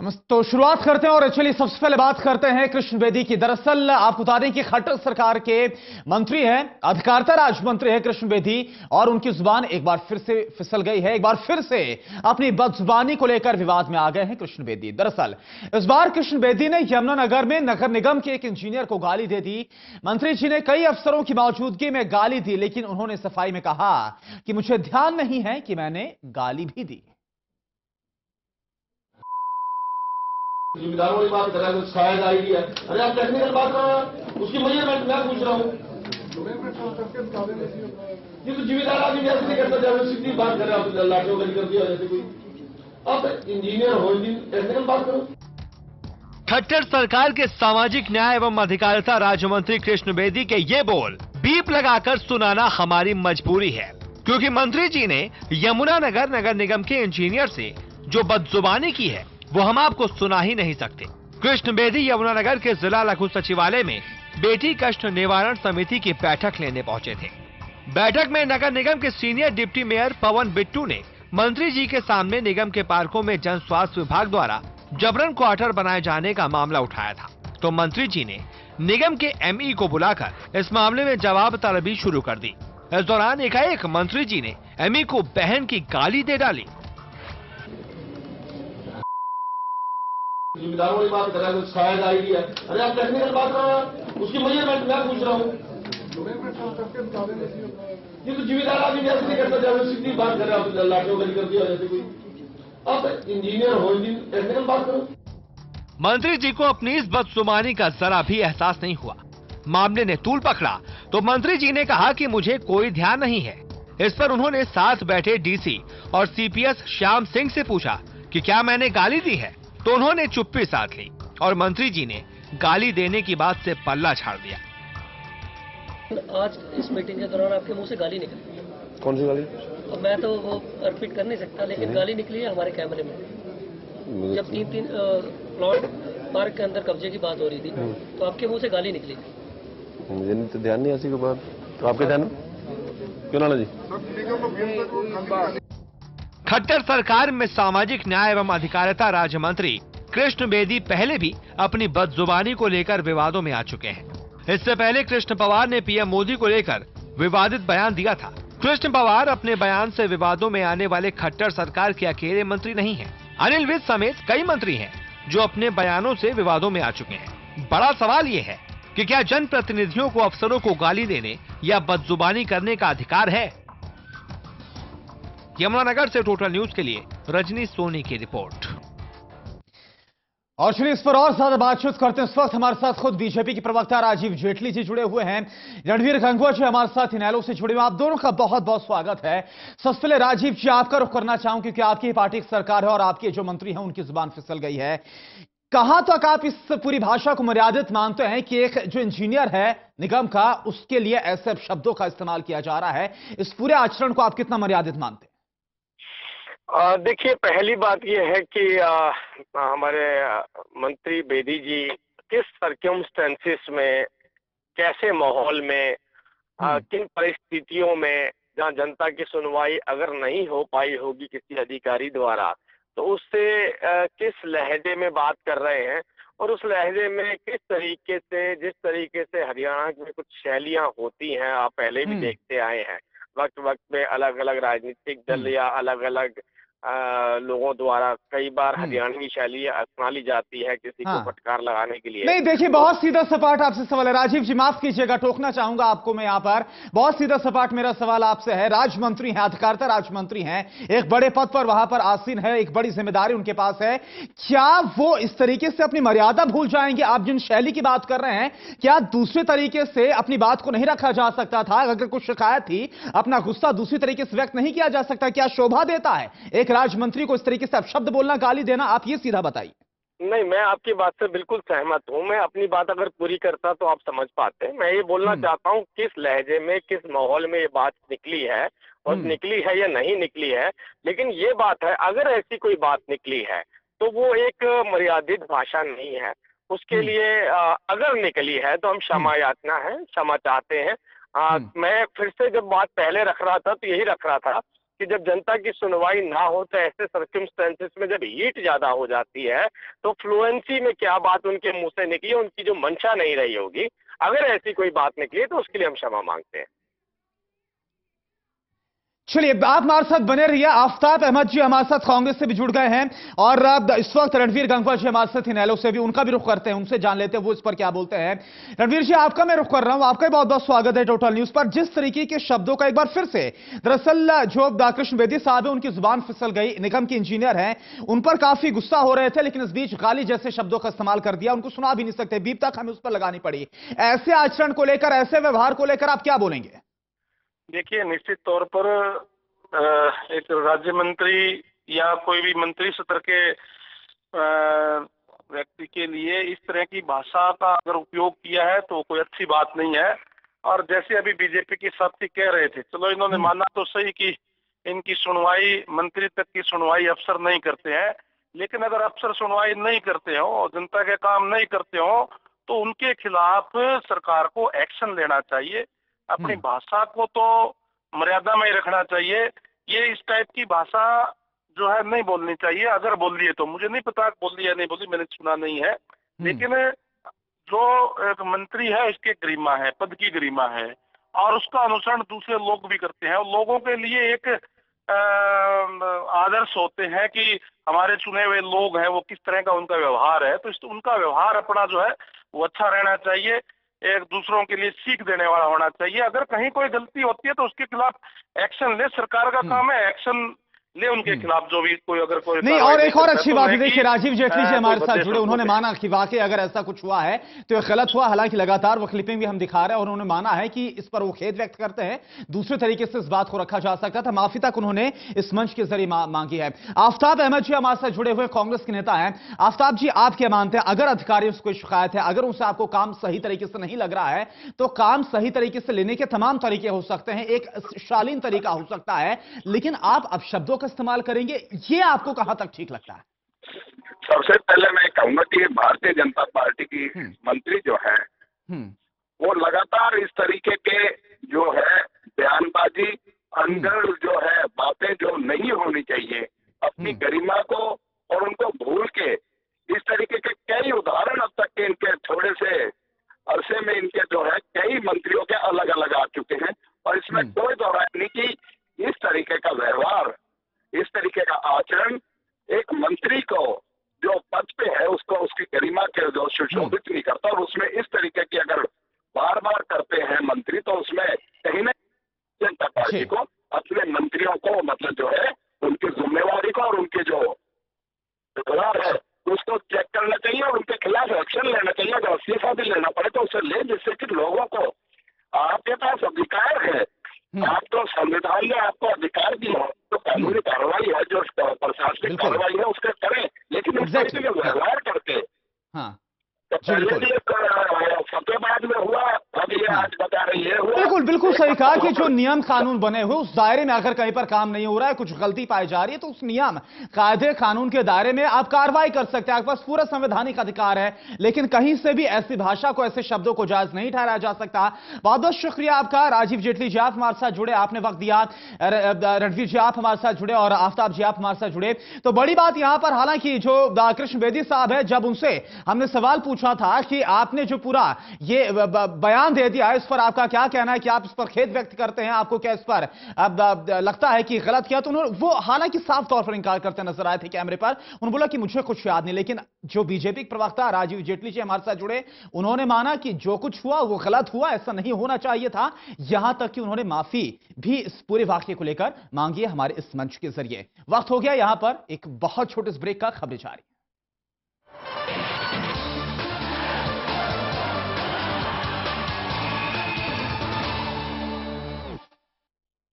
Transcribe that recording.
तो शुरुआत करते हैं और चलिए सबसे पहले बात करते हैं कृष्ण बेदी की। दरअसल आपको बता दें कि खट्टर सरकार के मंत्री हैं, अधिकारिता राज्य मंत्री हैं कृष्ण बेदी, और उनकी जुबान एक बार फिर से फिसल गई है। एक बार फिर से अपनी बदजुबानी को लेकर विवाद में आ गए हैं कृष्ण बेदी। दरअसल इस बार कृष्ण बेदी ने यमुनानगर में नगर निगम के एक इंजीनियर को गाली दे दी। मंत्री जी ने कई अफसरों की मौजूदगी में गाली दी, लेकिन उन्होंने सफाई में कहा कि मुझे ध्यान नहीं है कि मैंने गाली भी दी। जिम्मेदारों वाली बात कर रहा है तो शायद आईडी है। अरे आप टेक्निकल बात कर रहे हैं, उसकी मेजरमेंट मैं पूछ रहा हूँ। ये तो जिम्मेदार आदमी ऐसे नहीं करता, जब सीधी बात कर रहे हैं आप लाठियों गली कर दिया जैसे कोई। अब इंजीनियर हो, टेक्निकल बात करो। खट्टर सरकार के सामाजिक न्याय एवं अधिकारिता राज्य मंत्री कृष्ण बेदी के ये बोल बीप लगाकर सुनाना हमारी मजबूरी है, क्योंकि मंत्री जी ने यमुनानगर नगर निगम के इंजीनियर से जो बदजुबानी की है वो हम आपको सुना ही नहीं सकते। कृष्ण बेदी यमुनानगर के जिला लघु सचिवालय में बेटी कष्ट निवारण समिति की बैठक लेने पहुंचे थे। बैठक में नगर निगम के सीनियर डिप्टी मेयर पवन बिट्टू ने मंत्री जी के सामने निगम के पार्कों में जन स्वास्थ्य विभाग द्वारा जबरन क्वार्टर बनाए जाने का मामला उठाया था। तो मंत्री जी ने निगम के एमई को बुलाकर इस मामले में जवाब तलबी शुरू कर दी। इस दौरान एकाएक मंत्री जी ने एमई को बहन की गाली दे डाली। जिम्मेदारों वाली बात कर रहा है तो शायद आईडी है। अरे आप टेक्निकल बात कर रहे हैं, उसकी मेजरमेंट मैं पूछ रहा हूँ। ये तो जिम्मेदार आदमी ऐसे नहीं करता, जब सीधी बात कर रहे हैं आप लाठियों गली कर दिया जैसे कोई। अब इंजीनियर हो, टेक्निकल बात करो। मंत्री जी को अपनी इस बदजुबानी का जरा भी एहसास नहीं हुआ। मामले ने तूल पकड़ा तो मंत्री जी ने कहा कि मुझे कोई ध्यान नहीं है। इस पर उन्होंने साथ बैठे डीसी और सीपीएस श्याम सिंह से पूछा कि क्या मैंने गाली दी है, तो उन्होंने चुप्पी साध ली और मंत्री जी ने गाली देने की बात से पल्ला झाड़ दिया। आज इस मीटिंग के दौरान आपके मुंह से गाली निकली। कौन सी गाली? अब मैं तो वो रिपीट कर नहीं सकता, लेकिन गाली निकली है हमारे कैमरे में। जब तीन प्लॉट पार्क के अंदर कब्जे की बात हो रही थी तो आपके मुंह से गाली निकली। मुझे नहीं तो ध्यान नहीं ऐसी कोई बात। तो आपके ध्यान क्यों ना जी? खट्टर सरकार में सामाजिक न्याय एवं अधिकारिता राज्य मंत्री कृष्ण बेदी पहले भी अपनी बदजुबानी को लेकर विवादों में आ चुके हैं। इससे पहले कृष्ण पवार ने पीएम मोदी को लेकर विवादित बयान दिया था। कृष्ण पवार अपने बयान से विवादों में आने वाले खट्टर सरकार के अकेले मंत्री नहीं हैं। अनिल विज समेत कई मंत्री हैं जो अपने बयानों से विवादों में आ चुके हैं। बड़ा सवाल ये है कि क्या जनप्रतिनिधियों को अफसरों को गाली देने या बदजुबानी करने का अधिकार है? यमुनानगर से टोटल न्यूज के लिए रजनी सोनी की रिपोर्ट। और चलिए इस पर और ज्यादा बातचीत करते हैं। इस वक्त हमारे साथ खुद बीजेपी के प्रवक्ता राजीव जेटली जी जुड़े हुए हैं, रणवीर गंगवा जी हमारे साथ इनेलो से जुड़े हुए। आप दोनों का बहुत बहुत स्वागत है। सबसे पहले राजीव जी आपका रुख करना चाहूं, क्योंकि आपकी पार्टी की सरकार है और आपके जो मंत्री हैं उनकी जुबान फिसल गई है। कहां तक आप इस पूरी भाषा को मर्यादित मानते हैं कि एक जो इंजीनियर है निगम का, उसके लिए ऐसे शब्दों का इस्तेमाल किया जा रहा है? इस पूरे आचरण को आप कितना मर्यादित मानते हैं? देखिए, पहली बात यह है कि हमारे मंत्री बेदी जी किस सर्कमस्टेंसेस में, कैसे माहौल में, किन परिस्थितियों में, जहां जनता की सुनवाई अगर नहीं हो पाई होगी किसी अधिकारी द्वारा, तो उससे किस लहजे में बात कर रहे हैं और उस लहजे में किस तरीके से, जिस तरीके से हरियाणा में कुछ शैलियां होती हैं, आप पहले भी देखते आए हैं। वक्त वक्त में अलग अलग राजनीतिक दल या अलग अलग लोगों द्वारा कई बार हरियाणवी शैली अपना ली जाती है किसी को फटकार लगाने के लिए। नहीं देखिए, बहुत सीधा सपाट आपसे सवाल है राजीव जी, माफ कीजिएगा, टोकना चाहूंगा आपको मैं यहां पर। बहुत सीधा सपाट मेरा सवाल आपसे है। राज्य मंत्री हैं, अधिकारिता राज्य मंत्री हैं, एक बड़े पद पर वहां पर आसीन है, एक बड़ी जिम्मेदारी उनके पास है। क्या वो इस तरीके से अपनी मर्यादा भूल जाएंगे? आप जिन शैली की बात कर रहे हैं, क्या दूसरे तरीके से अपनी बात को नहीं रखा जा सकता था? अगर कुछ शिकायत थी, अपना गुस्सा दूसरी तरीके से व्यक्त नहीं किया जा सकता? क्या शोभा देता है एक राज्य मंत्री को इस तरीके से शब्द बोलना, गाली देना? आप ये सीधा बताइए। नहीं, मैं आपकी बात से बिल्कुल सहमत हूं। मैं अपनी बात अगर पूरी करता तो आप समझ पाते। मैं ये बोलना चाहता हूं किस लहजे में, किस माहौल में ये बात निकली है और निकली है या नहीं निकली है। लेकिन ये बात है, अगर ऐसी कोई बात निकली है तो वो एक मर्यादित भाषा नहीं है। उसके लिए अगर निकली है तो हम क्षमा याचना है, क्षमा चाहते हैं। मैं फिर से जब बात पहले रख रहा था तो यही रख रहा था कि जब जनता की सुनवाई ना हो तो ऐसे सर्कमस्टेंसेस में जब हीट ज्यादा हो जाती है तो फ्लुएंसी में क्या बात उनके मुंह से निकली, उनकी जो मंशा नहीं रही होगी, अगर ऐसी कोई बात निकली तो उसके लिए हम क्षमा मांगते हैं। चलिए, आप हमारे साथ बने रहिए। आफ्ताब अहमद जी हमारे साथ कांग्रेस से भी जुड़ गए हैं और इस वक्त रणवीर गंगवा जी हमारे साथ इनेलो से भी, उनका भी रुख करते हैं, उनसे जान लेते हैं वो इस पर क्या बोलते हैं। रणवीर जी, आपका मैं रुख कर रहा हूं। आपका बहुत बहुत स्वागत है टोटल न्यूज पर। जिस तरीके के शब्दों का एक बार फिर से, दरअसल जो कृष्ण बेदी साहब है उनकी जुबान फिसल गई, निगम के इंजीनियर हैं, उन पर काफी गुस्सा हो रहे थे, लेकिन इस बीच गाली जैसे शब्दों का इस्तेमाल कर दिया, उनको सुना भी नहीं सकते, बीप तक हमें उस पर लगानी पड़ी। ऐसे आचरण को लेकर, ऐसे व्यवहार को लेकर आप क्या बोलेंगे? देखिए, निश्चित तौर पर एक राज्य मंत्री या कोई भी मंत्री स्तर के व्यक्ति के लिए इस तरह की भाषा का अगर उपयोग किया है तो कोई अच्छी बात नहीं है। और जैसे अभी बीजेपी के साथी कह रहे थे, चलो इन्होंने माना तो सही कि इनकी सुनवाई मंत्री तक की सुनवाई अफसर नहीं करते हैं, लेकिन अगर अफसर सुनवाई नहीं करते हो, जनता के काम नहीं करते हो, तो उनके खिलाफ सरकार को एक्शन लेना चाहिए। अपनी भाषा को तो मर्यादा में ही रखना चाहिए। ये इस टाइप की भाषा जो है नहीं बोलनी चाहिए। अगर बोल दिए तो मुझे नहीं पता बोल दी या नहीं बोली, मैंने सुना नहीं है, लेकिन जो एक मंत्री है इसके गरिमा है, पद की गरिमा है, और उसका अनुसरण दूसरे लोग भी करते हैं। और लोगों के लिए एक आदर्श होते हैं कि हमारे चुने हुए लोग हैं, वो किस तरह का उनका व्यवहार है, तो उनका व्यवहार अपना जो है वो अच्छा रहना चाहिए, एक दूसरों के लिए सीख देने वाला होना चाहिए। अगर कहीं कोई गलती होती है तो उसके खिलाफ एक्शन ले, सरकार का काम है एक्शन ले उनके खिलाफ, जो भी कोई अगर कोई नहीं। और एक और अच्छी बात है, देखिए राजीव जेटली जी हमारे साथ जुड़े, उन्होंने माना कि वाकई अगर ऐसा कुछ हुआ है तो ये गलत हुआ। हालांकि लगातार वो क्लिपिंग भी हम दिखा रहे हैं और उन्होंने माना है कि इस पर वो खेद व्यक्त करते हैं, दूसरे तरीके से इस बात को रखा जा सकता था। माफी तक उन्होंने इस मंच के जरिए मांगी है। आफ्ताब अहमद जी हमारे साथ जुड़े हुए कांग्रेस के नेता हैं। आफ्ताब जी, आप क्या मानते हैं, अगर अधिकारियों से कोई शिकायत है, अगर उनसे आपको काम सही तरीके से नहीं लग रहा है, तो काम सही तरीके से लेने के तमाम तरीके हो सकते हैं, एक शालीन तरीका हो सकता है, लेकिन आप अब शब्दों का इस्तेमाल करेंगे, ये आपको कहां तक ठीक लगता है? सबसे पहले मैं कहूंगा कि भारतीय जनता पार्टी की मंत्री जो है वो लगातार इस तरीके के जो है बयानबाजी, अंदर जो है बातें जो नहीं होनी चाहिए, अपनी गरिमा को और उनको भूल के इस तरीके के कई उदाहरण अब तक के इनके थोड़े से अरसे में इनके जो है कई मंत्रियों के अलग अलग आ चुके हैं। और इसमें कोई दोहराई नहीं कि इस तरीके का व्यवहार, इस तरीके का आचरण एक मंत्री को जो पद पे है उसको उसकी गरिमा के जो सुशोभित नहीं करता, और उसमें इस तरीके की अगर बार बार करते हैं मंत्री, तो उसमें कहीं ना जनता पार्टी को अपने मंत्रियों को मतलब जो है उनकी जिम्मेवारी को और उनके जो व्यवहार है उसको चेक करना चाहिए और उनके खिलाफ एक्शन लेना चाहिए। अगर इस्तीफा भी लेना पड़े तो उसे ले, जिससे कि लोगों को आपके पास अधिकार है, आप तो संविधान ने आपको अधिकार दिया है, तो कानूनी कार्रवाई है, जो प्रशासनिक कार्रवाई है उसके करें, लेकिन इस तरीके के व्यवहार करके तो पहले भी फतेहाबाद में हुआ, अब ये आज बता रही है हुआ। बिल्कुल सही कहा कि जो नियम कानून बने हुए उस दायरे में अगर कहीं पर काम नहीं हो रहा है, कुछ गलती पाई जा रही है, तो उस नियम कायदे कानून के दायरे में आप कार्रवाई कर सकते हैं, आपके पास पूरा संवैधानिक अधिकार है। लेकिन कहीं से भी ऐसी भाषा को, ऐसे शब्दों को जायज नहीं ठहराया जा सकता। बहुत बहुत शुक्रिया आपका। राजीव जेटली जी आप हमारे साथ जुड़े, आपने वक्त दिया। रणवीर जी आप हमारे साथ जुड़े और आफ्ताब जी आप हमारे साथ जुड़े। तो बड़ी बात यहां पर, हालांकि जो कृष्ण बेदी साहब है, जब उनसे हमने सवाल पूछा था कि आपने जो पूरा ये बयान दे दिया है, इस पर आपका क्या कहना है, कि आप इस पर खेद व्यक्त करते हैं, आपको क्या इस पर अब लगता है कि गलत किया, तो उन्होंने वो हालांकि साफ तौर पर इंकार करते नजर आए थे कैमरे पर। उन्होंने बोला कि मुझे कुछ याद नहीं। लेकिन जो बीजेपी प्रवक्ता राजीव जेटली जी हमारे साथ जुड़े, उन्होंने माना कि जो कुछ हुआ वो गलत हुआ, ऐसा नहीं होना चाहिए था। यहां तक कि उन्होंने माफी भी इस पूरे वाकये को लेकर मांगी है हमारे इस मंच के जरिए। वक्त हो गया यहां पर एक बहुत छोटे ब्रेक का, खबरें जारी।